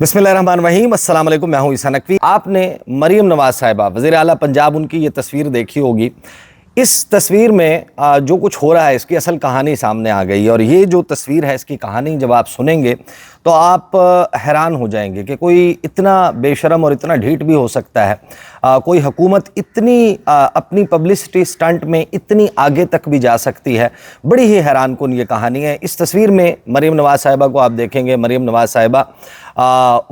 बिस्मिल्लाहिर्रहमानिर्रहीम, अस्सलाम वालेकुम। मैं हूं ईसा नकवी। आपने मरीम नवाज साहिबा वज़ीर आला पंजाब उनकी ये तस्वीर देखी होगी। इस तस्वीर में जो कुछ हो रहा है इसकी असल कहानी सामने आ गई है, और ये जो तस्वीर है इसकी कहानी जब आप सुनेंगे तो आप हैरान हो जाएंगे कि कोई इतना बेशरम और इतना ढीठ भी हो सकता है। कोई हुकूमत इतनी अपनी पब्लिसिटी स्टंट में इतनी आगे तक भी जा सकती है। बड़ी ही हैरान कुन ये कहानी है। इस तस्वीर में मरीम नवाज साहिबा को आप देखेंगे। मरीम नवाज साहिबा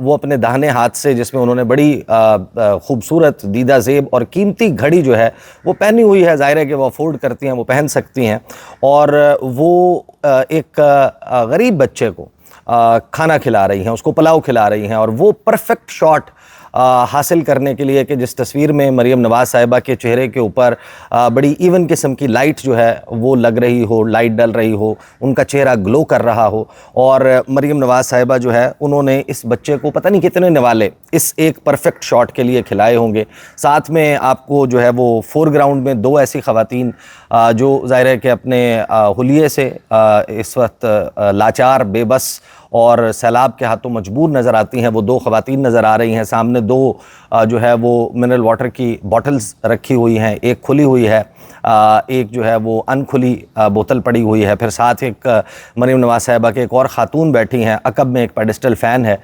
वो अपने दाहिने हाथ से, जिसमें उन्होंने बड़ी खूबसूरत दीदा जेब और कीमती घड़ी जो है वो पहनी हुई है। ज़ाहिर है कि वो अफोर्ड करती हैं, वो पहन सकती हैं, और वो एक गरीब बच्चे को खाना खिला रही हैं, उसको पुलाव खिला रही हैं। और वो परफेक्ट शॉट हासिल करने के लिए कि जिस तस्वीर में मरीम नवाज साहिबा के चेहरे के ऊपर बड़ी इवन किस्म की लाइट जो है वो लग रही हो, लाइट डल रही हो, उनका चेहरा ग्लो कर रहा हो, और मरीम नवाज साहिबा जो है उन्होंने इस बच्चे को पता नहीं कितने निवाले इस एक परफेक्ट शॉट के लिए खिलाए होंगे। साथ में आपको जो है वो फोरग्राउंड में दो ऐसी ख़वातीन जो ज़ाहिर है कि अपने हुलिये से इस वक्त लाचार, बेबस और सैलाब के हाथों मजबूर नज़र आती हैं। वो दो ख़वातीन नज़र आ रही हैं। सामने दो जो है वो मिनरल वाटर की बॉटल्स रखी हुई हैं, एक खुली हुई है, एक जो है वो अनखुली बोतल पड़ी हुई है। फिर साथ एक मरीम नवाज साहिबा के एक और ख़ातून बैठी हैं। अकब में एक पेडिस्टल फ़ैन है।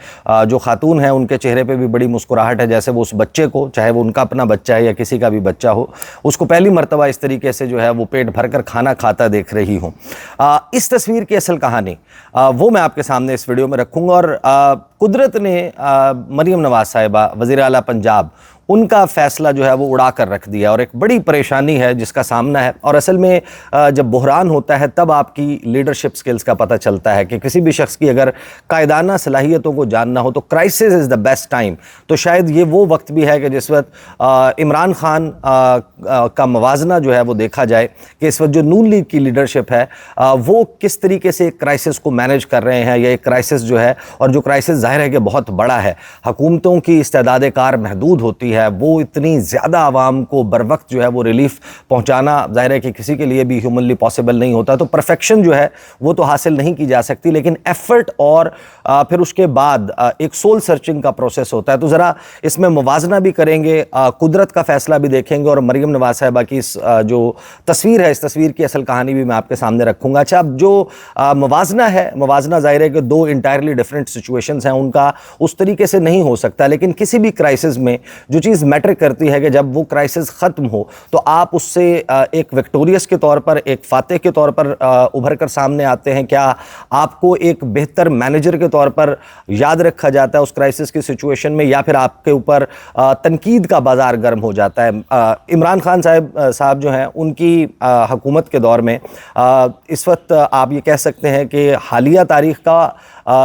जो ख़ातून है उनके चेहरे पे भी बड़ी मुस्कुराहट है, जैसे वो उस बच्चे को, चाहे वो उनका अपना बच्चा है या किसी का भी बच्चा हो, उसको पहली मरतबा इस तरीके से जो है वो पेट भर कर खाना खाता देख रही हूँ। इस तस्वीर की असल कहानी वो मैं आपके सामने इस वीडियो में रखूँगा। और कुदरत ने मरीम नवाज साहिबा वज़ीर आला पंजाब उनका फ़ैसला जो है वो उड़ा कर रख दिया, और एक बड़ी परेशानी है जिसका सामना है। और असल में जब बहरान होता है तब आपकी लीडरशिप स्किल्स का पता चलता है कि किसी भी शख्स की अगर कायदाना सलाहियतों को जानना हो तो crisis is the best time. तो शायद ये वो वक्त भी है कि जिस वक्त इमरान खान का मवाजना जो है वो देखा जाए कि इस वक्त जो नून लीग की लीडरशिप है वो किस तरीके से एक क्राइसिस को मैनेज कर रहे हैं। या एक क्राइसिस जो है, और जो क्राइसिस ज़ाहिर है कि बहुत बड़ा है, हुकूमतों की इस्तेदाद कार महदूद होती है, वो इतनी ज़्यादा आवाम को बर वक्त जो है वो रिलीफ पहुंचाना ज़ाहिर है कि किसी के लिए भी ह्यूमनली पॉसिबल नहीं होता। तो परफेक्शन जो है वो तो हासिल नहीं की जा सकती, लेकिन एफर्ट और फिर उसके बाद एक सोल सर्चिंग का प्रोसेस होता है। तो ज़रा इसमें मुवाजना भी करेंगे, कुदरत का फ़ैसला भी देखेंगे, और मरीम नवाज साहिबा की इस जो तस्वीर है, इस तस्वीर की असल कहानी भी मैं आपके सामने रखूँगा। अच्छा, अब जो मुवाजना है, मुवाजना ज़ाहिर है कि दो इंटायरली डिफरेंट सिचुएशंस हैं, उनका उस तरीके से नहीं हो सकता। लेकिन किसी भी क्राइसिस में जो चीज़ मैटर करती है कि जब वो क्राइसिस ख़त्म हो तो आप उससे एक विक्टोरियस के तौर पर, एक फातेह के तौर पर उभर कर सामने आते हैं। क्या आपको एक बेहतर मैनेजर के तौर पर याद रखा जाता है उस क्राइसिस की सिचुएशन में, या फिर आपके ऊपर तनकीद का बाजार गर्म हो जाता है? इमरान खान साहब जो हैं उनकी हुकूमत के दौर में इस वक्त आप ये कह सकते हैं कि हालिया तारीख़ का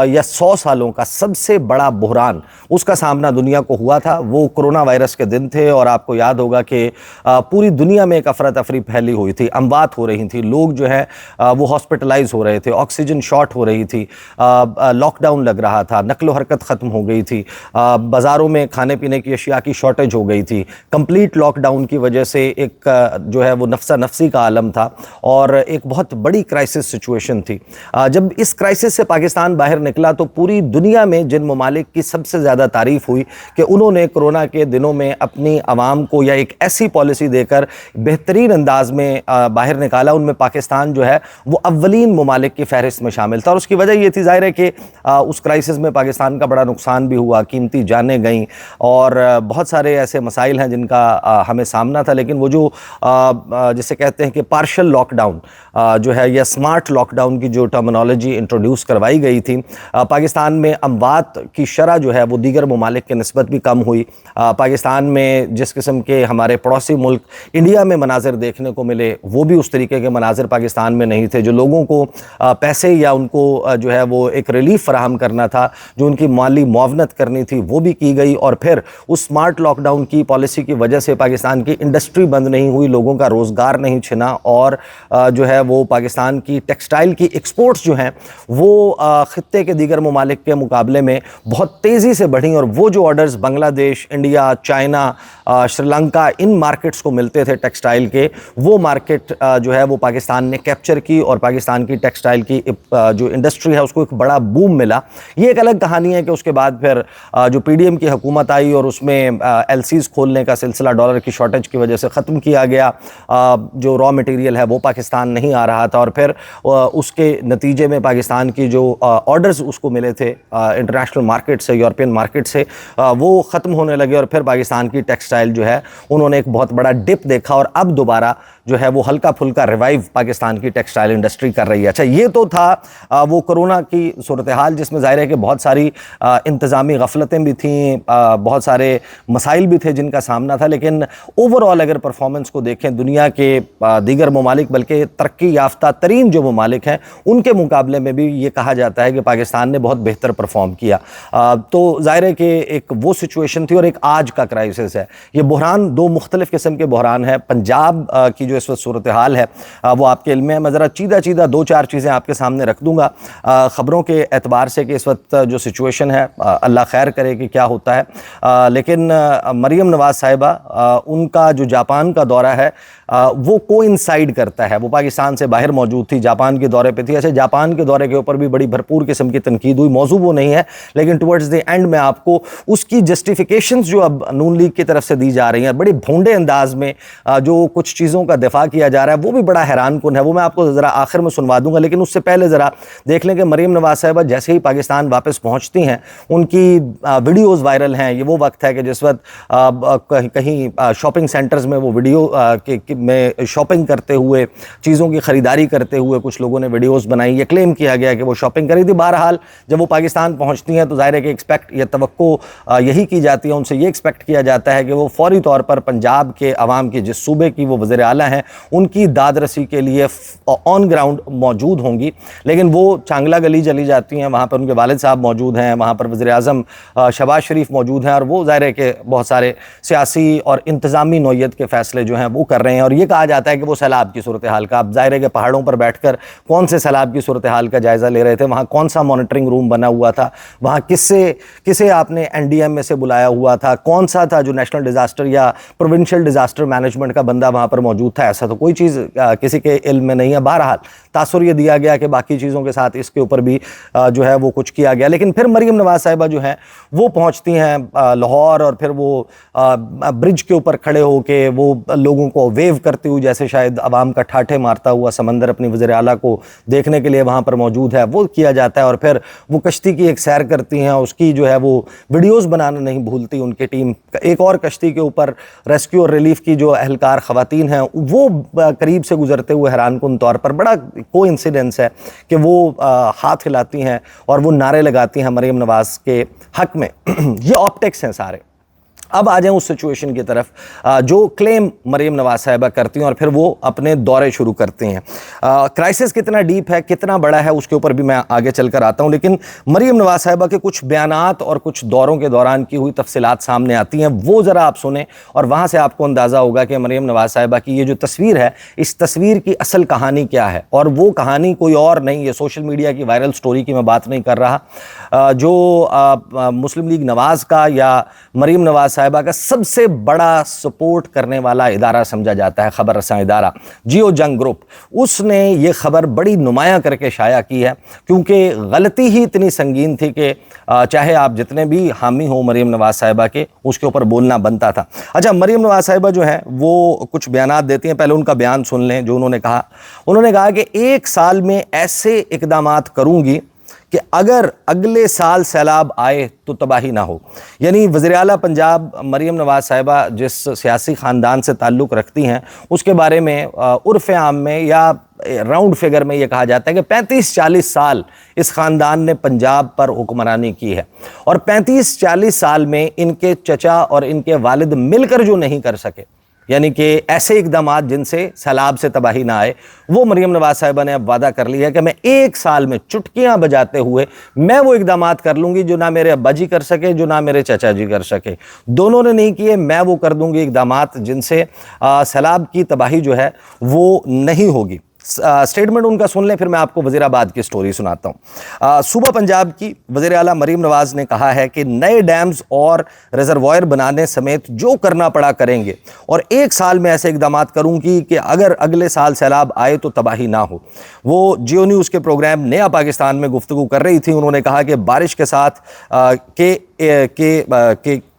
या 100 सालों का सबसे बड़ा बहरान उसका सामना दुनिया को हुआ था। वो कोरोना वायरस के दिन थे, और आपको याद होगा कि पूरी दुनिया में एक अफरा तफरी फैली हुई थी, अमवात हो रही थी, लोग जो है वो हॉस्पिटलाइज हो रहे थे, ऑक्सीजन शॉर्ट हो रही थी, लॉकडाउन लग रहा था, नकलो हरकत ख़त्म हो गई थी, बाज़ारों में खाने पीने की अशिया की शॉर्टेज हो गई थी। कंप्लीट लॉकडाउन की वजह से एक जो है वो नफ्सा नफ्सी का आलम था, और एक बहुत बड़ी क्राइसिस सिचुएशन थी। जब इस क्राइसिस से पाकिस्तान बाहर निकला तो पूरी दुनिया में जिन ममालिक की सबसे ज़्यादा तारीफ़ हुई कि उन्होंने कोरोना के दिनों में अपनी आवाम को या एक ऐसी पॉलिसी देकर बेहतरीन अंदाज में बाहर निकाला, उनमें पाकिस्तान जो है वो अव्वलीन ममालिक की फहरिस्त में शामिल था। और उसकी वजह ये थी ज़ाहिर है कि उस क्राइसिस में पाकिस्तान का बड़ा नुकसान भी हुआ, कीमती जानें गईं, और बहुत सारे ऐसे मसाइल हैं जिनका हमें सामना था। लेकिन वो जो जिसे कहते हैं कि पार्शल लॉकडाउन जो है, या स्मार्ट लॉकडाउन की जो टर्मिनोलॉजी इंट्रोड्यूस करवाई गई थी, पाकिस्तान में अमवात की शरह जो है वो दीगर ममालिक के निस्बत भी कम हुई। पाकिस्तान में जिस किस्म के हमारे पड़ोसी मुल्क इंडिया में मनाजिर देखने को मिले, वो भी उस तरीके के मनाजिर पाकिस्तान में नहीं थे। जो लोगों को पैसे या उनको जो है वो एक रिलीफ फराहम करना था, जो उनकी माली मुआवनत करनी थी, वो भी की गई। और फिर उस स्मार्ट लॉकडाउन की पॉलिसी की वजह से पाकिस्तान की इंडस्ट्री बंद नहीं हुई, लोगों का रोज़गार नहीं छिना, और जो है वो पाकिस्तान की टेक्सटाइल की एक्सपोर्ट्स जो हैं वो खत्ते के दीगर ममालिक के मुकाबले में बहुत तेज़ी से बढ़ी, और वो जो orders Bangladesh, India, China, Sri Lanka, in markets को मिलते थे टेक्सटाइल के, वो मार्केट जो है वो पाकिस्तान ने कैप्चर की, और पाकिस्तान की टेक्सटाइल की जो इंडस्ट्री है उसको एक बड़ा बूम मिला। ये एक अलग कहानी है कि उसके बाद फिर जो PDM की हुकूमत आई और उसमें LCs खोलने का सिलसिला डॉलर की शॉर्टेज की वजह से ख़त्म किया गया। जो रॉ मटेरियल है वो पाकिस्तान नहीं आ रहा था, और फिर उसके नतीजे में पाकिस्तान की जो ऑर्डर्स उसको मिले थे इंटरनेशनल मार्केट से, यूरोपियन मार्केट से, वो ख़त्म होने लगे, और फिर पाकिस्तान की टेक्सटाइल जो है उन्होंने एक बहुत बड़ा डिप देखा, और अब दोबारा जो है वो हल्का फुल्का रिवाइव पाकिस्तान की टेक्सटाइल इंडस्ट्री कर रही है। अच्छा, ये तो था वो कोरोना की सूरत हाल, जिसमें ज़ाहिर है कि बहुत सारी इंतज़ामी गफलतें भी थीं, बहुत सारे मसाइल भी थे जिनका सामना था। लेकिन ओवरऑल अगर परफॉर्मेंस को देखें दुनिया के दीगर ममालिक, बल्कि तरक्की याफ्ता तरीन जो ममालिक हैं उनके मुकाबले में भी ये कहा जाता है कि पाकिस्तान ने बहुत बेहतर परफॉर्म किया। तो ज़ाहिर है कि एक वो सिचुएशन थी और एक आज का क्राइसिस है। ये बहरान दो मुख्तलिफ किस्म के बहरान है। पंजाब की जो इस वक्त सूरत हाल है वो आपके इल्म में है। मैं ज़रा चीदा दो चार चीज़ें आपके सामने रख दूँगा ख़बरों के एतबार से कि इस वक्त जो सिचुएशन है, अल्लाह खैर करे कि क्या होता है। लेकिन मरीम नवाज़ साहिबा, उनका जो जापान का दौरा है वो कोइंसाइड करता है। वो पाकिस्तान से बाहर मौजूद थी, जापान के दौरे पे थी। ऐसे जापान के दौरे के ऊपर भी बड़ी भरपूर किस्म की तनकीद हुई, मौजू वो नहीं है, लेकिन टुवर्ड्स द एंड में आपको उसकी जस्टिफिकेशंस जो अब नून लीग की तरफ से दी जा रही हैं, बड़े भोंडे अंदाज में जो कुछ चीज़ों का दिफा किया जा रहा है, वो भी बड़ा हैरान कुन है। वो मैं आपको ज़रा आखिर में सुनवा दूंगा, लेकिन उससे पहले ज़रा देख लें कि मरीम नवाज़ साहिबा जैसे ही पाकिस्तान वापस पहुँचती हैं, उनकी वीडियोज़ वायरल हैं। ये वो वक्त है कि जिस वक्त कहीं शॉपिंग सेंटर्स में वो वीडियो में शॉपिंग करते हुए, चीज़ों की ख़रीदारी करते हुए कुछ लोगों ने वीडियोस बनाई। ये क्लेम किया गया कि वो शॉपिंग करी थी। बहरहाल जब वो पाकिस्तान पहुंचती हैं तो ज़ाहिर है कि एक्सपेक्ट या तवक्को यही की जाती है, उनसे ये एक्सपेक्ट किया जाता है कि वो फौरी तौर पर पंजाब के अवाम की, जिस सूबे की वो वज़ीर आला हैं, उनकी दाद रसी के लिए ऑन ग्राउंड मौजूद होंगी। लेकिन वो चांगला गली चली जाती हैं, वहाँ पर उनके वालिद साहब मौजूद हैं, वहाँ पर वज़ीर आज़म शहबाज शरीफ मौजूद हैं, और वो ज़ाहिर है कि बहुत सारे सियासी और इंतज़ामी नौइयत के फ़ैसले जो हैं वो कर रहे हैं। और ये कहा जाता है कि वो सैलाब की सूरत हाल का, अब ज़ाहिर है कि पहाड़ों पर बैठकर कौन से सैलाब की सूरत हाल का जायज़ा ले रहे थे, वहाँ कौन सा मॉनिटरिंग रूम बना हुआ था, वहाँ किसे आपने NDM में से बुलाया हुआ था, कौन सा था जो नेशनल डिज़ास्टर या प्रोविंशियल डिज़ास्टर मैनेजमेंट का बंदा वहाँ पर मौजूद था, ऐसा तो कोई चीज़ किसी के इल्म में नहीं है। बहरहाल तासुर ये दिया गया कि बाकी चीज़ों के साथ इसके ऊपर भी जो है वो कुछ किया गया। लेकिन फिर मरीम नवाज़ साहिबा जो हैं वो पहुँचती हैं लाहौर, और फिर वो ब्रिज के ऊपर खड़े होके वो लोगों को वेव करती हुई, जैसे शायद अवाम का ठाठे मारता हुआ समंदर अपनी वज़ीर आला को देखने के लिए वहाँ पर मौजूद है, वो किया जाता है। और फिर वो कश्ती की एक सैर करती हैं, उसकी जो है वो वीडियोज़ बनाना नहीं भूलती उनकी टीम। एक और कश्ती के ऊपर रेस्क्यू और रिलीफ की जो अहलकार ख़वातीन हैं वो करीब से गुजरते हुए हैरान कुन तौर पर, बड़ा कोइंसिडेंस है कि वो हाथ हिलाती हैं और वो नारे लगाती हैं मरीम नवाज़ के हक़ में। ये ऑप्टिक्स हैं सारे। अब आ जाएं उस सिचुएशन की तरफ जो क्लेम मरीम नवाज़ साहिबा करती हैं और फिर वो अपने दौरे शुरू करती हैं। क्राइसिस कितना डीप है, कितना बड़ा है, उसके ऊपर भी मैं आगे चलकर आता हूं। लेकिन मरीम नवाज़ साहिबा के कुछ बयानात और कुछ दौरों के दौरान की हुई तफसीलात सामने आती हैं, वो ज़रा आप सुने और वहाँ से आपको अंदाज़ा होगा कि मरीम नवाज़ साहिबा की ये जो तस्वीर है, इस तस्वीर की असल कहानी क्या है। और वो कहानी कोई और नहीं, ये सोशल मीडिया की वायरल स्टोरी की मैं बात नहीं कर रहा। जो मुस्लिम लीग नवाज़ का या मरीम नवाज़ साहिबा का सबसे बड़ा सपोर्ट करने वाला इदारा समझा जाता है, खबर रसां इदारा जियो जंग ग्रुप, उसने ये खबर बड़ी नुमायां करके शाया की है, क्योंकि गलती ही इतनी संगीन थी कि चाहे आप जितने भी हामी हो मरीम नवाज़ साहिबा के, उसके ऊपर बोलना बनता था। अच्छा, मरीम नवाज़ साहिबा जो है वो कुछ बयानात देती हैं, पहले उनका बयान सुन लें जो उन्होंने कहा। उन्होंने कहा कि 1 साल में ऐसे इक़दामात करूँगी कि अगर अगले साल सैलाब आए तो तबाही ना हो। यानी वज़ीर आला पंजाब मरीम नवाज़ साहिबा जिस सियासी ख़ानदान से ताल्लुक़ रखती हैं, उसके बारे में उर्फ़ आम में या राउंड फिगर में ये कहा जाता है कि 35-40 साल इस ख़ानदान ने पंजाब पर हुक्मरानी की है, और 35-40 साल में इनके चचा और इनके वालिद मिलकर जो नहीं कर सके, यानी कि ऐसे इक़दामात जिनसे सैलाब से तबाही ना आए, वो मरीम नवाज़ साहिबा ने अब वादा कर लिया है कि मैं 1 साल में चुटकियां बजाते हुए मैं वो इक़दामात कर लूँगी जो ना मेरे अब्बा जी कर सके, जो ना मेरे चाचा जी कर सके। दोनों ने नहीं किए, मैं वो कर दूँगी इक़दामात जिनसे सैलाब की तबाही जो है वो नहीं होगी। स्टेटमेंट उनका सुन लें, फिर मैं आपको वज़ीराबाद की स्टोरी सुनाता हूँ। सुबह पंजाब की वज़ीर आला मरीम नवाज़ ने कहा है कि नए डैम्स और रिजर्वायर बनाने समेत जो करना पड़ा करेंगे, और 1 साल में ऐसे इकदाम करूँगी कि अगर अगले साल सैलाब आए तो तबाही ना हो। वो जियो न्यूज़ के प्रोग्राम नया पाकिस्तान में गुफ्तगू कर रही थी। उन्होंने कहा कि बारिश के साथ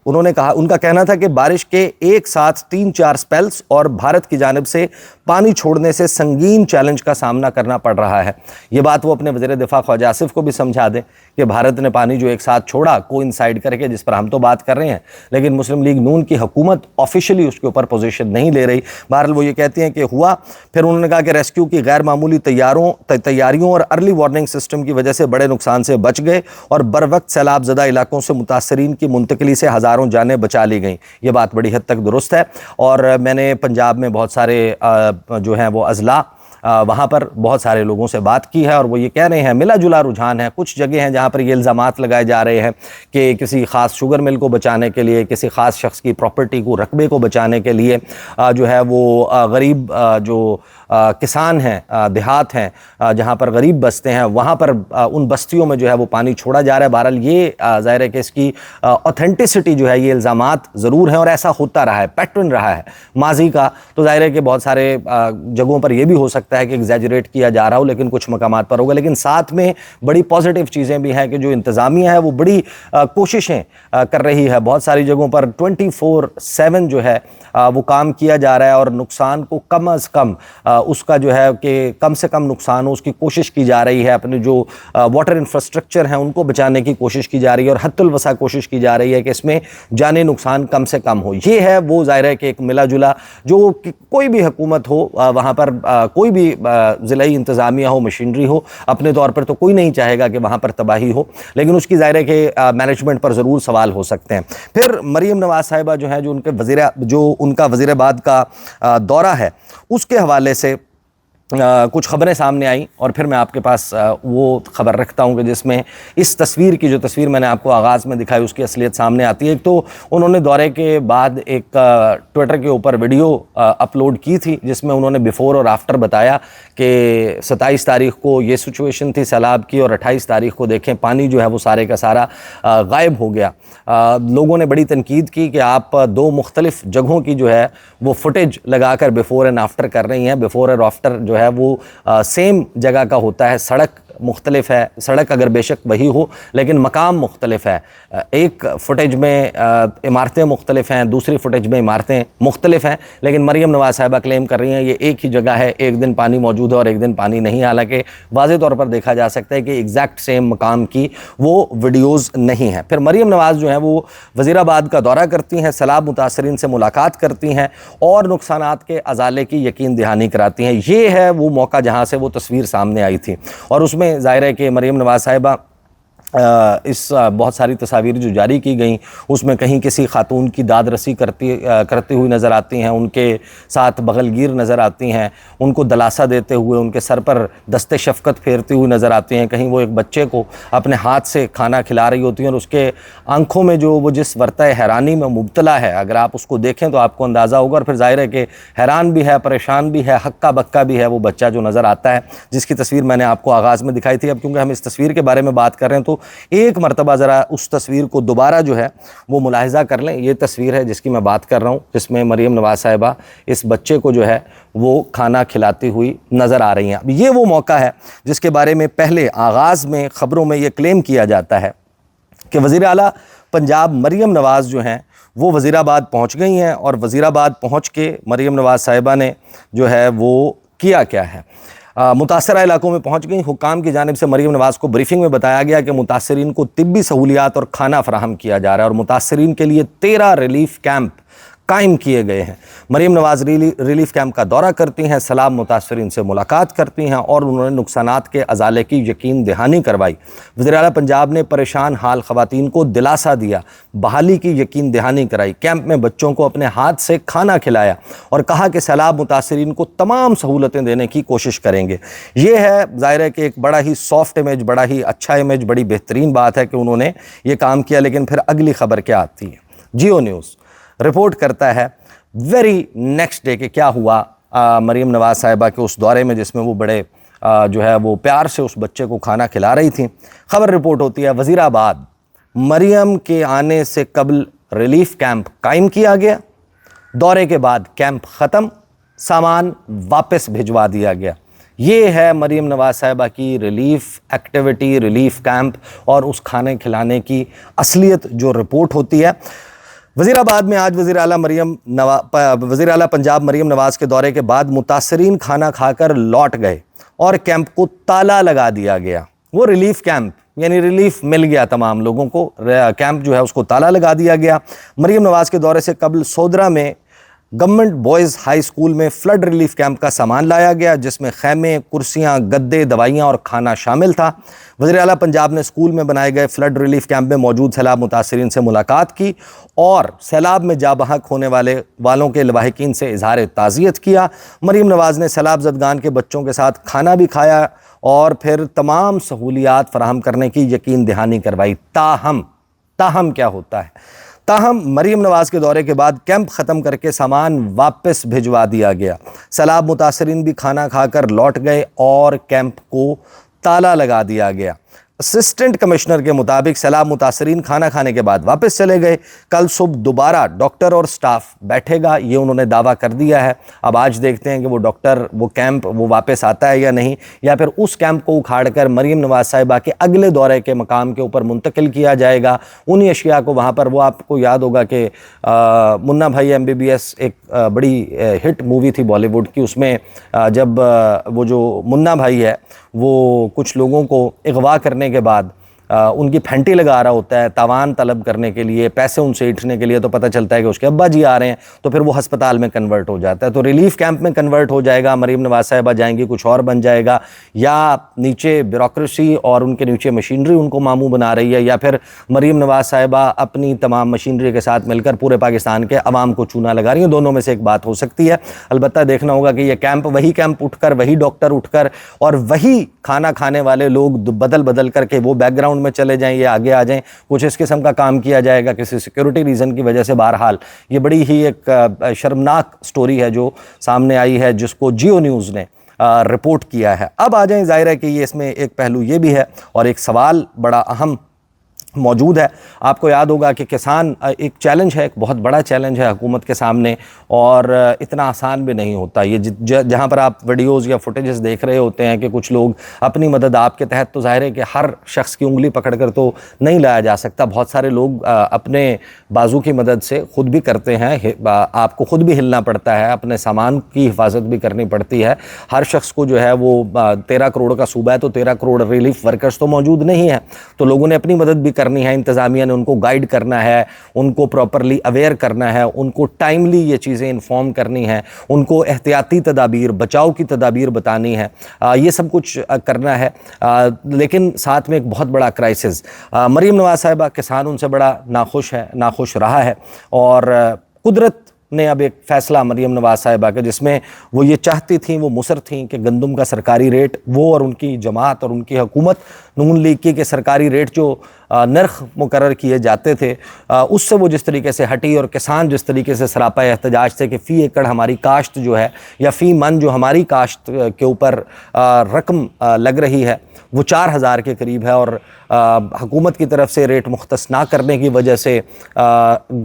उन्होंने कहा, उनका कहना था कि बारिश के एक साथ 3-4 स्पेल्स और भारत की जानिब से पानी छोड़ने से संगीन चैलेंज का सामना करना पड़ रहा है। ये बात वो अपने वज़ीर दिफा ख्वाजा आसिफ को भी समझा दें कि भारत ने पानी जो एक साथ छोड़ा कोइंसाइड करके, जिस पर हम तो बात कर रहे हैं, लेकिन मुस्लिम लीग नून की हुकूमत ऑफिशियली उसके ऊपर पोजीशन नहीं ले रही। बहरहाल वो ये कहती हैं कि हुआ। फिर उन्होंने कहा कि रेस्क्यू की गैर मामूली तैयारियों और अर्ली वार्निंग सिस्टम की वजह से बड़े नुकसान से बच गए और बर वक्त सैलाब ज़दा इलाकों से मुतासरीन की मुंतकली से हज़ारों जानें बचा ली गई। ये बात बड़ी हद तक दुरुस्त है। और मैंने पंजाब में बहुत सारे जो हैं वो अजला वहाँ पर बहुत सारे लोगों से बात की है, और वो ये कह रहे हैं, मिला जुला रुझान है। कुछ जगह हैं जहाँ पर ये इल्ज़ामात लगाए जा रहे हैं कि किसी ख़ास शुगर मिल को बचाने के लिए, किसी ख़ास शख्स की प्रॉपर्टी को, रकबे को बचाने के लिए जो है वो गरीब जो किसान हैं, देहात हैं जहाँ पर गरीब बसते हैं, वहाँ पर उन बस्तियों में जो है वो पानी छोड़ा जा रहा है। बहरहाल ये ज़ाहिर है कि इसकी ऑथेंटिसिटी जो है, ये इल्ज़ामात ज़रूर हैं और ऐसा होता रहा है, पैटर्न रहा है माजी का। तो ज़ाहिर है कि बहुत सारे जगहों पर यह भी हो सकता है कि एग्जैजरेट किया जा रहा हो, लेकिन कुछ मकामात पर होगा। लेकिन साथ में बड़ी पॉजिटिव चीज़ें भी हैं कि जो इंतज़ामिया है वो बड़ी कोशिशें कर रही है। बहुत सारी जगहों पर 24/7 जो है वो काम किया जा रहा है, और नुकसान को कम अज़ कम उसका जो है कि कम से कम नुकसान हो उसकी कोशिश की जा रही है। अपने जो वाटर इंफ्रास्ट्रक्चर हैं उनको बचाने की कोशिश की जा रही है, और हद्दुल वसा कोशिश की जा रही है कि इसमें जानी नुकसान कम से कम हो। ये है वो ज़ाहिर है कि एक मिला जुला, जो कि कोई भी हुकूमत हो वहाँ पर कोई भी ज़िलाई इंतज़ामिया हो, मशीनरी हो, अपने तौर पर तो कोई नहीं चाहेगा कि वहाँ पर तबाही हो, लेकिन उसकी ज़ाहिर है कि मैनेजमेंट पर ज़रूर सवाल हो सकते हैं। फिर मरीम नवाज़ साहिबा जो हैं, जो उनका वज़ीराबाद का दौरा है, उसके हवाले से कुछ खबरें सामने आई, और फिर मैं आपके पास वो खबर रखता हूं कि जिसमें इस तस्वीर की, जो तस्वीर मैंने आपको आगाज़ में दिखाई, उसकी असलियत सामने आती है। एक तो उन्होंने दौरे के बाद एक ट्विटर के ऊपर वीडियो अपलोड की थी, जिसमें उन्होंने बिफ़ोर और आफ्टर बताया कि 27 तारीख को ये सिचुएशन थी सैलाब की, और 28 तारीख को देखें पानी जो है वो सारे का सारा गायब हो गया। लोगों ने बड़ी तनकीद की कि आप 2 मुख्तलिफ जगहों की जो है वो फुटेज लगाकर बिफ़ोर एंड आफ्टर कर रही हैं। बिफ़ोर और आफ्टर जो है वो सेम जगह का होता है, सड़क मुख्तलिफ है, सड़क अगर बेशक वही हो लेकिन मकाम मुख्तलिफ है। एक फुटेज में इमारतें मुख्तलिफ हैं, दूसरी फुटेज में इमारतें मुख्तलिफ हैं, लेकिन मरीम नवाज़ साहिबा क्लेम कर रही हैं ये एक ही जगह है, एक दिन पानी मौजूद है और एक दिन पानी नहीं। हालांकि वाज़ेह तौर पर देखा जा सकता है कि एग्जैक्ट सेम मकाम की वो वीडियोज़ नहीं हैं। फिर मरीम नवाज़ जो हैं वो वज़ीराबाद का दौरा करती हैं, सैलाब मुतासरीन से मुलाकात करती हैं और नुकसानात के अजाले की यकीन दहानी कराती हैं। ये है वो मौका जहाँ से वो तस्वीर सामने आई थी, और उसमें ज़ाहिर है कि मरीम नवाज़ साहिबा इस बहुत सारी तस्वीरें जो जारी की गई उसमें कहीं किसी खातून की दाद रसी करती हुई नज़र आती हैं, उनके साथ बगलगीर नज़र आती हैं, उनको दलासा देते हुए उनके सर पर दस्ते शफ़क़त फेरती हुई नज़र आती हैं। कहीं वो एक बच्चे को अपने हाथ से खाना खिला रही होती हैं, और उसके आंखों में जो वो जिस वर्ता हैरानी में मुब्तला है, अगर आप उसको देखें तो आपको अंदाज़ा होगा। और फिर ज़ाहिर है कि हैरान भी है, परेशान भी है, हक्का बक्का भी है वो बच्चा जो नज़र आता है, जिसकी तस्वीर मैंने आपको आगाज़ में दिखाई थी। अब क्योंकि हम इस तस्वीर के बारे में बात कर रहे हैं तो एक मरतबा ज़रा उस तस्वीर को दोबारा जो है वो मुलाहिज़ा कर लें। ये तस्वीर है जिसकी मैं बात कर रहा हूँ, जिसमें मरीम नवाज़ साहिबा इस बच्चे को जो है वो खाना खिलाती हुई नज़र आ रही हैं। अब ये वो मौका है जिसके बारे में पहले आगाज़ में ख़बरों में ये क्लेम किया जाता है कि वज़ीर आला पंजाब मरीम नवाज़ जो हैं वो वज़ीराबाद पहुँच गई हैं, और वज़ीराबाद पहुँच के मरीम नवाज़ साहिबा ने जो है वो किया क्या है, मुतासरा इलाकों में पहुँच गई। हुक्काम की जानिब से मरीम नवाज़ को ब्रीफिंग में बताया गया कि मुतासरीन को तिब्बी सहूलियात और खाना फराहम किया जा रहा है, और मुतासरीन के लिए 13 रिलीफ कैंप कायम किए गए हैं। मरीम नवाज़ रिलीफ कैंप का दौरा करती हैं, सैलाब मुतासरीन से मुलाकात करती हैं, और उन्होंने नुकसानात के अजाले की यकीन दहानी करवाई। वज़ीर आला पंजाब ने परेशान हाल ख़वातीन को दिलासा दिया, बहाली की यकीन दहानी कराई, कैंप में बच्चों को अपने हाथ से खाना खिलाया, और कहा कि सैलाब मुतासरीन को तमाम सहूलतें देने की कोशिश करेंगे। ये है ज़ाहिर है कि एक बड़ा ही सॉफ्ट इमेज, बड़ा ही अच्छा इमेज, बड़ी बेहतरीन बात है कि उन्होंने ये काम किया। लेकिन फिर अगली खबर क्या आती है? जियो न्यूज़ रिपोर्ट करता है वेरी नेक्स्ट डे कि क्या हुआ مریم نواز صاحبہ کے اس دورے میں جس میں وہ بڑے جو ہے وہ پیار سے اس بچے کو کھانا کھلا رہی تھیں. خبر رپورٹ ہوتی ہے وزیر آباد مریم کے آنے سے قبل ریلیف کیمپ قائم کیا گیا, دورے کے بعد کیمپ ختم, سامان واپس بھجوا دیا گیا. یہ ہے مریم نواز صاحبہ کی ریلیف ایکٹیویٹی, ریلیف کیمپ اور اس کھانے کھلانے کی اصلیت جو رپورٹ ہوتی ہے. وزیر آباد میں آج وزیر اعلیٰ پنجاب مریم نواز کے دورے کے بعد متاثرین کھانا کھا کر لوٹ گئے اور کیمپ کو تالا لگا دیا گیا. وہ ریلیف کیمپ یعنی ریلیف مل گیا تمام لوگوں کو, کیمپ جو ہے اس کو تالا لگا دیا گیا. مریم نواز کے دورے سے قبل سودرا میں گورنمنٹ بوائز ہائی اسکول میں فلڈ ریلیف کیمپ کا سامان لایا گیا جس میں خیمے, کرسیاں, گدے, دوائیاں اور کھانا شامل تھا. وزیر اعلیٰ پنجاب نے اسکول میں بنائے گئے فلڈ ریلیف کیمپ میں موجود سیلاب متاثرین سے ملاقات کی اور سیلاب میں جاں بحق ہونے والوں کے لواحقین سے اظہار تعزیت کیا. مریم نواز نے سیلاب زدگان کے بچوں کے ساتھ کھانا بھی کھایا اور پھر تمام سہولیات فراہم کرنے کی یقین دہانی کروائی. تاہم کیا ہوتا ہے؟ تاہم مریم نواز کے دورے کے بعد کیمپ ختم کر کے سامان واپس بھجوا دیا گیا. سیلاب متاثرین بھی کھانا کھا کر لوٹ گئے اور کیمپ کو تالا لگا دیا گیا. اسسٹنٹ کمشنر کے مطابق سیلاب متاثرین کھانا کھانے کے بعد واپس چلے گئے. کل صبح دوبارہ ڈاکٹر اور سٹاف بیٹھے گا, یہ انہوں نے دعویٰ کر دیا ہے. اب آج دیکھتے ہیں کہ وہ ڈاکٹر, وہ کیمپ وہ واپس آتا ہے یا نہیں, یا پھر اس کیمپ کو اکھاڑ کر مریم نواز صاحبہ کے اگلے دورے کے مقام کے اوپر منتقل کیا جائے گا. انہی اشیاء کو وہاں پر, وہ آپ کو یاد ہوگا کہ منا بھائی MBBS ایک بڑی ہٹ مووی تھی بالی ووڈ کی, اس میں جب وہ جو منا بھائی ہے وہ کچھ لوگوں کو اغوا کرنے کے بعد ان کی پھینٹی لگا رہا ہوتا ہے تاوان طلب کرنے کے لیے, پیسے ان سے اٹھنے کے لیے, تو پتہ چلتا ہے کہ اس کے ابا جی آ رہے ہیں, تو پھر وہ ہسپتال میں کنورٹ ہو جاتا ہے. تو ریلیف کیمپ میں کنورٹ ہو جائے گا, مریم نواز صاحبہ جائیں گی, کچھ اور بن جائے گا, یا نیچے بیوروکریسی اور ان کے نیچے مشینری ان کو ماموں بنا رہی ہے, یا پھر مریم نواز صاحبہ اپنی تمام مشینری کے ساتھ مل کر پورے پاکستان کے عوام کو چونا لگا رہی ہیں. دونوں میں سے ایک بات ہو سکتی ہے. البتہ دیکھنا ہوگا کہ یہ کیمپ, وہی کیمپ اٹھ کر, وہی ڈاکٹر اٹھ کر اور وہی کھانا کھانے والے لوگ بدل کر کے وہ بیک گراؤنڈ میں چلے جائیں یا آگے آ جائیں, کچھ اس قسم کا کام کیا جائے گا کسی سیکیورٹی ریزن کی وجہ سے. بہرحال یہ بڑی ہی ایک شرمناک سٹوری ہے جو سامنے آئی ہے, جس کو جیو نیوز نے رپورٹ کیا ہے. اب آ جائیں, ظاہر ہے کہ یہ اس میں ایک پہلو یہ بھی ہے اور ایک سوال بڑا اہم موجود ہے. آپ کو یاد ہوگا کہ کسان ایک چیلنج ہے, ایک بہت بڑا چیلنج ہے حکومت کے سامنے, اور اتنا آسان بھی نہیں ہوتا. یہ جہاں پر آپ ویڈیوز یا فوٹیجز دیکھ رہے ہوتے ہیں کہ کچھ لوگ اپنی مدد آپ کے تحت, تو ظاہر ہے کہ ہر شخص کی انگلی پکڑ کر تو نہیں لایا جا سکتا. بہت سارے لوگ اپنے بازو کی مدد سے خود بھی کرتے ہیں, آپ کو خود بھی ہلنا پڑتا ہے, اپنے سامان کی حفاظت بھی کرنی پڑتی ہے. ہر شخص کو جو ہے وہ 13 کروڑ کا صوبہ ہے تو 13 کروڑ ریلیف ورکرز تو موجود نہیں ہیں, تو لوگوں نے اپنی مدد بھی کرنی ہے. انتظامیہ نے ان کو گائیڈ کرنا ہے, ان کو پراپرلی اویئر کرنا ہے, ان کو ٹائملی یہ چیزیں انفارم کرنی ہیں, ان کو احتیاطی تدابیر, بچاؤ کی تدابیر بتانی ہے, یہ سب کچھ کرنا ہے. لیکن ساتھ میں ایک بہت بڑا کرائسس, مریم نواز صاحبہ کسان ان سے بڑا ناخوش رہا ہے, اور قدرت نے اب ایک فیصلہ مریم نواز صاحبہ کا, جس میں وہ یہ چاہتی تھیں, وہ مصر تھیں کہ گندم کا سرکاری ریٹ, وہ اور ان کی جماعت اور ان کی حکومت نون لیگ کی, کہ سرکاری ریٹ جو نرخ مقرر کیے جاتے تھے اس سے وہ جس طریقے سے ہٹی, اور کسان جس طریقے سے سراپا احتجاج تھے کہ فی ایکڑ ہماری کاشت جو ہے, یا فی من جو ہماری کاشت کے اوپر رقم لگ رہی ہے وہ 4000 کے قریب ہے, اور حکومت کی طرف سے ریٹ مختص نہ کرنے کی وجہ سے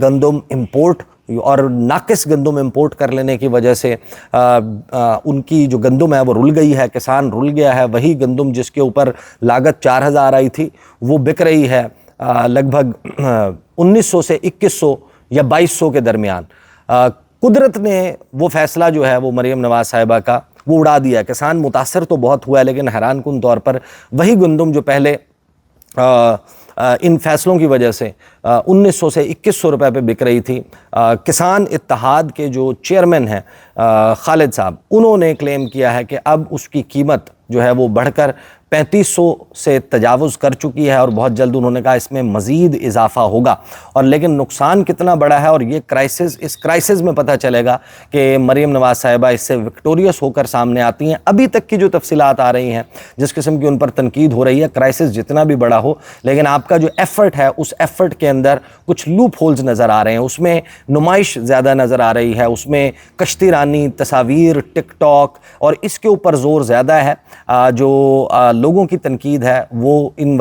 گندم امپورٹ اور ناقص گندم امپورٹ کر لینے کی وجہ سے ان کی جو گندم ہے وہ رل گئی ہے, کسان رل گیا ہے. وہی گندم جس کے اوپر لاگت 4000 آئی تھی وہ بک رہی ہے لگ بھگ 1900 سے 2100 یا 2200 کے درمیان. قدرت نے وہ فیصلہ جو ہے وہ مریم نواز صاحبہ کا وہ اڑا دیا. کسان متاثر تو بہت ہوا ہے, لیکن حیران کن طور پر وہی گندم جو پہلے ان فیصلوں کی وجہ سے 1900 سے 2100 روپے پہ بک رہی تھی. کسان اتحاد کے جو چیئرمین ہیں خالد صاحب, انہوں نے کلیم کیا ہے کہ اب اس کی قیمت جو ہے وہ بڑھ کر 3500 سے تجاوز کر چکی ہے اور بہت جلد انہوں نے کہا اس میں مزید اضافہ ہوگا. اور لیکن نقصان کتنا بڑا ہے اور یہ اس کرائسس میں پتہ چلے گا کہ مریم نواز صاحبہ اس سے وکٹوریس ہو کر سامنے آتی ہیں. ابھی تک کی جو تفصیلات آ رہی ہیں, جس قسم کی ان پر تنقید ہو رہی ہے, کرائسس جتنا بھی بڑا ہو لیکن آپ کا جو ایفرٹ ہے اس ایفرٹ کے اندر کچھ لوپ ہولز نظر آ رہے ہیں, اس میں نمائش زیادہ نظر آ رہی ہے, اس میں کشتی رانی, تصاویر, ٹک ٹاک, اور اس کے اوپر زور زیادہ ہے. جو لوگوں کی تنقید ہے وہ ان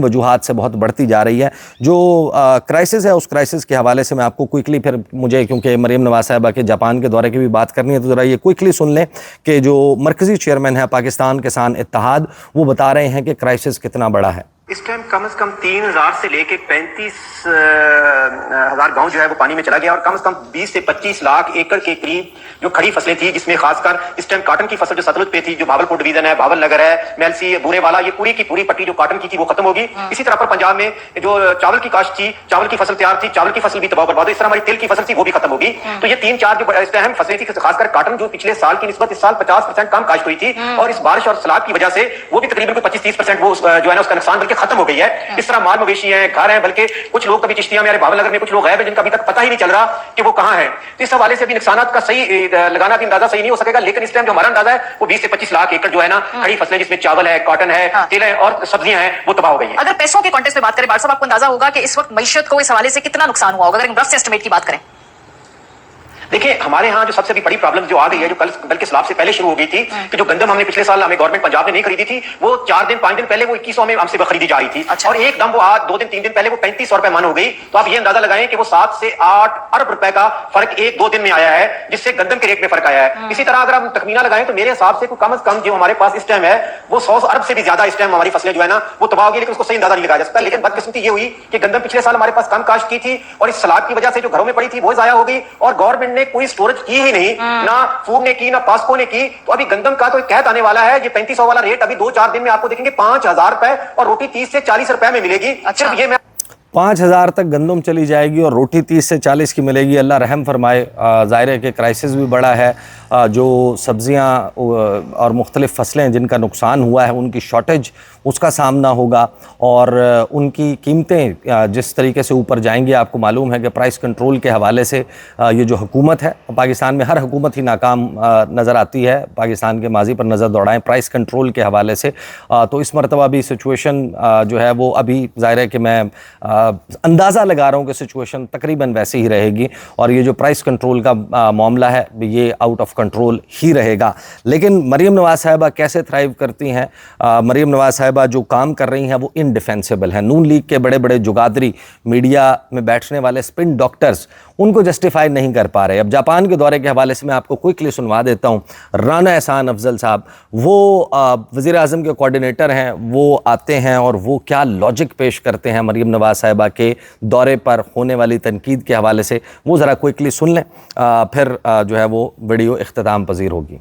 وجوہات سے بہت بڑھتی جا رہی ہے. جو کرائسس ہے اس کرائسس کے حوالے سے میں آپ کو کوئکلی, پھر مجھے کیونکہ مریم نواز صاحبہ کے جاپان کے دورے کی بھی بات کرنی ہے, تو ذرا یہ کوئکلی سن لیں کہ جو مرکزی چیئرمین ہے پاکستان کسان اتحاد, وہ بتا رہے ہیں کہ کرائسس کتنا بڑا ہے. اس ٹائم کم از کم 3000 سے لے کے 35,000 گاؤں جو ہے وہ پانی میں چلا گیا, اور کم از کم 20 سے 25 لاکھ ایکڑ کے قریب جو کھڑی فصلیں تھی, جس میں خاص کر اس ٹائم کاٹن کی فصل جو ستلج پہ تھی, جو بھاولپور ڈویژن ہے, بھاول نگر ہے, میلسی, بورے والا, یہ پوری کی پوری پٹی جو کاٹن کی تھی وہ ختم ہوگی. اسی طرح پر پنجاب میں جو چاول کی کاشت تھی, چاول کی فصل تیار تھی, چاول کی فصل بھی تباہ برباد ہوئی. اس طرح ہماری تیل کی فصل تھی وہ بھی ختم ہوگی. تو یہ 3-4 جو اس اہم فصلیں تھی, خاص کر کاٹن جو پچھلے سال کی نسبت اس سال 50% کم کاشت ہوئی تھی, اور اس بارش اور سیلاب کی وجہ سے وہ بھی تقریباً 25-30% وہ جو ہے نا اس کا نقصان بلکہ ختم ہو گئی ہے. اس طرح مال مویشی ہیں, گھر ہیں, بلکہ کچھ لوگ کبھی چشتیاں میں, بھاول نگر میں کچھ لوگ غائب ہیں جن کا ابھی تک پتہ ہی نہیں چل رہا کہ وہ کہاں ہیں. تو اس حوالے سے بھی نقصانات کا صحیح لگانا بھی اندازہ صحیح نہیں ہو سکے گا, لیکن اس ٹائم جو ہمارا اندازہ ہے وہ 20 سے 25 لاکھ ایکڑ جو ہے نا کھڑی فصلیں, جس میں چاول ہے, کاٹن ہے, تیل ہے اور سبزیاں ہیں, وہ تباہ ہو گئی ہیں. اگر پیسوں کے کانٹیکسٹ میں بات کریں بار صاحب, آپ کو اندازہ ہوگا کہ اس وقت معیشت کو اس حوالے سے کتنا نقصان ہوا ہوگا اگر رف ایسٹیمیٹ کی بات کریں؟ دیکھیں ہمارے ہاں جو سب سے بڑی پرابلم جو آ گئی ہے, جو کل بلکہ سیلاب سے پہلے شروع ہو گئی تھی, کہ جو گندم ہم نے پچھلے سال ہمیں گورنمنٹ پنجاب نے نہیں خریدی تھی, وہ 4-5 دن پہلے وہ 2100 میں ہم سے خریدی جا رہی تھی, اور ایک دم وہ آج 2-3 دن پہلے وہ 3500 روپے من ہو گئی. تو آپ یہ اندازہ لگائیں کہ وہ 7 سے 8 ارب روپے کا فرق 1-2 دن میں آیا ہے, جس سے گندم کے ریٹ میں فرق آیا ہے. اسی طرح اگر ہم تخمینہ لگائیں تو میرے حساب سے کم از کم جو ہمارے پاس اس ٹائم ہے وہ 100 ارب سے بھی زیادہ اس ٹائم ہماری فصلیں جو ہے نا وہ تباہ ہو گئی, لیکن اس کو صحیح اندازہ نہیں لگایا جا سکتا. لیکن بدقسمتی یہ ہوئی کہ گندم پچھلے سال ہمارے پاس کم کاشت کی تھی, اور اس سیلاب کی وجہ سے جو گھروں میں پڑی تھی وہ ضائع ہو گئی, اور گورنمنٹ نے کوئی اسٹوریج کی ہی نہیں, نہ فوڈ نے کی, نہ پاسکو نے کی. تو ابھی گندم کا تو ایک قحط آنے والا ہے. یہ 3500 والا ریٹ ابھی 2-4 دن میں آپ کو دیکھیں گے 5000 روپے, اور روٹی 30 سے 40 روپے میں ملے گی. صرف یہ 5000 تک گندم چلی جائے گی اور روٹی 30 سے 40 کی ملے گی. اللہ رحم فرمائے. ظاہر ہے کہ کرائسس بھی بڑا ہے. جو سبزیاں اور مختلف فصلیں جن کا نقصان ہوا ہے ان کی شارٹیج, اس کا سامنا ہوگا, اور ان کی قیمتیں جس طریقے سے اوپر جائیں گی. آپ کو معلوم ہے کہ پرائس کنٹرول کے حوالے سے یہ جو حکومت ہے پاکستان میں, ہر حکومت ہی ناکام نظر آتی ہے. پاکستان کے ماضی پر نظر دوڑائیں پرائس کنٹرول کے حوالے سے, تو اس مرتبہ بھی سچویشن جو ہے وہ ابھی ظاہر ہے کہ میں اندازہ لگا رہا ہوں کہ سچویشن تقریباً ویسی ہی رہے گی, اور یہ جو پرائس کنٹرول کا معاملہ ہے یہ آؤٹ آف کنٹرول ہی رہے گا. لیکن مریم نواز صاحبہ کیسے تھرائیو کرتی ہیں؟ مریم نواز صاحبہ جو کام کر رہی ہیں وہ انڈیفینسیبل ہیں. نون لیگ کے بڑے بڑے جگادری, میڈیا میں بیٹھنے والے اسپن ڈاکٹرز ان کو جسٹیفائی نہیں کر پا رہے. اب جاپان کے دورے کے حوالے سے میں آپ کو کوئکلی سنوا دیتا ہوں. رانا احسان افضل صاحب, وہ وزیر اعظم کے کوارڈینیٹر ہیں, وہ آتے ہیں اور وہ کیا لاجک پیش کرتے ہیں مریم نواز صاحبہ کے دورے پر ہونے والی تنقید کے حوالے سے, وہ ذرا کوئکلی سن لیں, پھر جو ہے وہ ویڈیو اختتام پذیر ہوگی.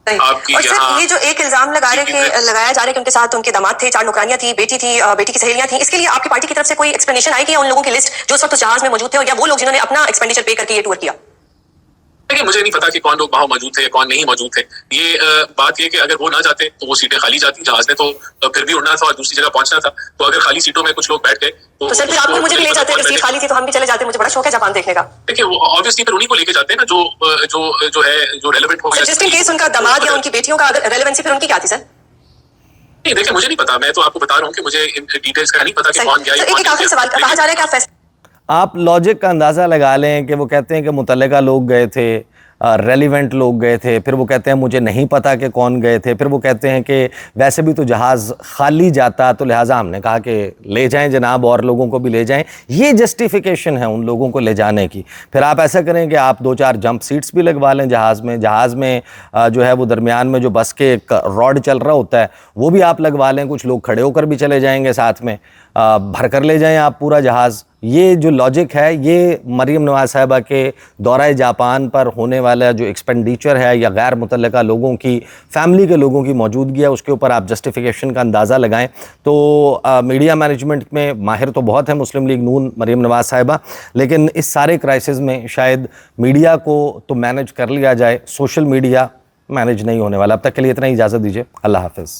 اور صرف یہ جو ایک الزام لگایا جا رہا ہے کہ ان کے ساتھ ان کے داماد تھے, 4 نوکرانیاں تھی, بیٹی تھی, بیٹی کی سہیلیاں تھیں, اس کے لیے آپ کی پارٹی کی طرف سے کوئی ایکسپلینیشن آئی کہ ان لوگوں کی لسٹ جو اس وقت جہاز میں موجود تھے, اور یا وہ لوگ جنہوں نے اپنا ایکسپینڈیچر پے کر کے یہ ٹور کیا؟ دیکھیے مجھے نہیں پتا کہ کون لوگ وہاں موجود تھے یا کون نہیں موجود تھے. یہ بات یہ کہ اگر وہ نہ جاتے تو وہ سیٹیں خالی جاتی. جہاز نے تو پھر بھی اڑنا تھا اور دوسری جگہ پہنچنا تھا, تو اگر خالی سیٹوں میں کچھ لوگ بیٹھ گئے تو سر پھر آپ کو مجھے بھی لے جاتے, اگر سیٹ خالی تھی تو ہم بھی چلے جاتے. مجھے بڑا شوق ہے جاپان دیکھنے کا. دیکھیے وہ آبویسلی پھر انہیں کو لے کے جاتے ہیں نا جو ہے جو ریلیونٹ ہو. جس کیس ان کا داماد یا ان کی بیٹیوں کا ریلیونسی پھر ان کی کیا تھی سر؟ نہیں دیکھیں مجھے نہیں پتا, میں تو آپ کو بتا رہا ہوں کہ مجھے ان ڈیٹیلز کا نہیں پتا کہ کون گیا. ایک آخری سوال, کہا جا رہا ہے کہ آپ لاجک کا اندازہ لگا لیں کہ وہ کہتے ہیں کہ متعلقہ لوگ گئے تھے, ریلیونٹ لوگ گئے تھے, پھر وہ کہتے ہیں مجھے نہیں پتا کہ کون گئے تھے, پھر وہ کہتے ہیں کہ ویسے بھی تو جہاز خالی جاتا تو لہٰذا ہم نے کہا کہ لے جائیں جناب, اور لوگوں کو بھی لے جائیں. یہ جسٹیفیکیشن ہے ان لوگوں کو لے جانے کی. پھر آپ ایسا کریں کہ آپ 2-4 جمپ سیٹس بھی لگوا لیں جہاز میں جو ہے وہ درمیان میں جو بس کے ایک راڈ چل رہا ہوتا ہے وہ بھی آپ لگوا لیں, کچھ لوگ کھڑے ہو کر بھی چلے جائیں گے ساتھ میں, بھر کر لے جائیں آپ پورا جہاز. یہ جو لاجک ہے یہ مریم نواز صاحبہ کے دورہ جاپان پر ہونے والا جو ایکسپینڈیچر ہے یا غیر متعلقہ لوگوں کی, فیملی کے لوگوں کی موجودگی ہے, اس کے اوپر آپ جسٹیفیکیشن کا اندازہ لگائیں. تو میڈیا مینجمنٹ میں ماہر تو بہت ہے مسلم لیگ نون مریم نواز صاحبہ, لیکن اس سارے کرائسس میں شاید میڈیا کو تو مینج کر لیا جائے, سوشل میڈیا مینج نہیں ہونے والا. اب تک کے لیے اتنا ہی, اجازت دیجیے, اللہ حافظ.